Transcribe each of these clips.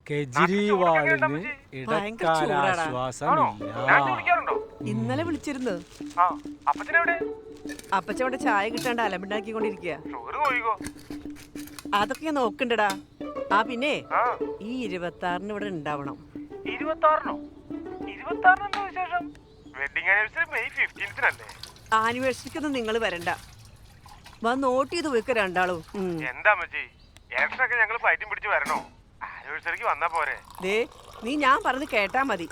കെജ്രിവാളിന് ഇടക്കാലാശ്വാസമില്ല. ഇന്നലെ വിളിച്ചിരുന്നു. അപ്പച്ചവിടെ ചായ കിട്ടാണ്ട് അലമ്പുണ്ടാക്കിക്കൊണ്ടിരിക്കുക. അതൊക്കെ ഞാൻ നോക്കണ്ടടാ. ആ പിന്നെ ഈ 26-ന് ഇവിടെ ഉണ്ടാവണം. 26-നോ? 26-ന് വിശേഷം? വെഡിങ് ആനിവേഴ്സറി മെയ് 15-നല്ലേ? ആനിവേഴ്സറിക്കൊന്നും നിങ്ങൾ വരണ്ട, വന്ന് നോട്ട് ചെയ്ത് പോയിക്ക രണ്ടാളും. എന്താ മച്ചി, ഇലക്ഷനൊക്കെ ഞങ്ങൾ ഫൈറ്റും പിടിച്ച് വരണോ? ആനിവേഴ്സറിക്ക് വന്നാ പോരെ? ദേ നീ ഞാൻ പറഞ്ഞ് കേട്ടാ മതി.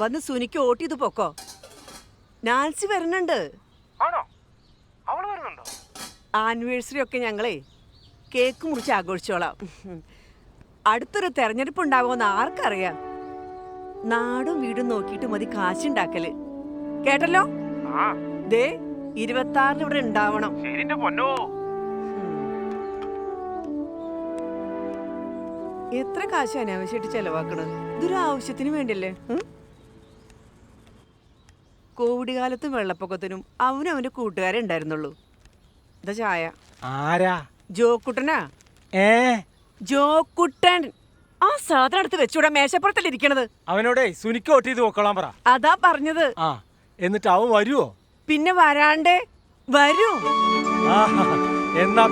വന്ന് സുനിക്ക് വോട്ട് ചെയ്ത് പൊക്കോ. നാൻസി വരുന്നുണ്ട്. ആണോ? അവള് വരുന്നുണ്ടോ? ആനിവേഴ്സറി ഒക്കെ ഞങ്ങളെ കേക്ക് മുറിച്ച് ആഘോഷിച്ചോളാം. അടുത്തൊരു തെരഞ്ഞെടുപ്പ് ഉണ്ടാകുമെന്ന് ആർക്കറിയാം. നാടും വീടും നോക്കിയിട്ട് മതി കാശുണ്ടാക്കല്. കേട്ടല്ലോ? ദേ 26-ന് ഇവിടെ ഉണ്ടാവണം. എത്ര കാശ് അനാവശ്യമായിട്ട് ചെലവാക്കണത്? ഇതൊരു ആവശ്യത്തിന് വേണ്ടിയല്ലേ? കോവിഡ് കാലത്തും വെള്ളപ്പൊക്കത്തിനും അവനും അവന്റെ കൂട്ടുകാരെ ഉണ്ടായിരുന്നുള്ളൂ. എന്താ ചായ? ആരാ? ജോക്കുട്ടനാ. ജോക്കുട്ടൻ. ആ സാധനം എടുത്ത് വെച്ചൂടാ, മേശപ്പുറത്തല്ലേ ഇരിക്കണത്. അവനോടെ സുനിക്ക് വോട്ട് ചെയ്ത് നോക്കളാൻ പറ. അതാ പറഞ്ഞത്. എന്നിട്ട് അവൻ വരുവോ? പിന്നെ വരാണ്ടേ വരൂ. എന്നാ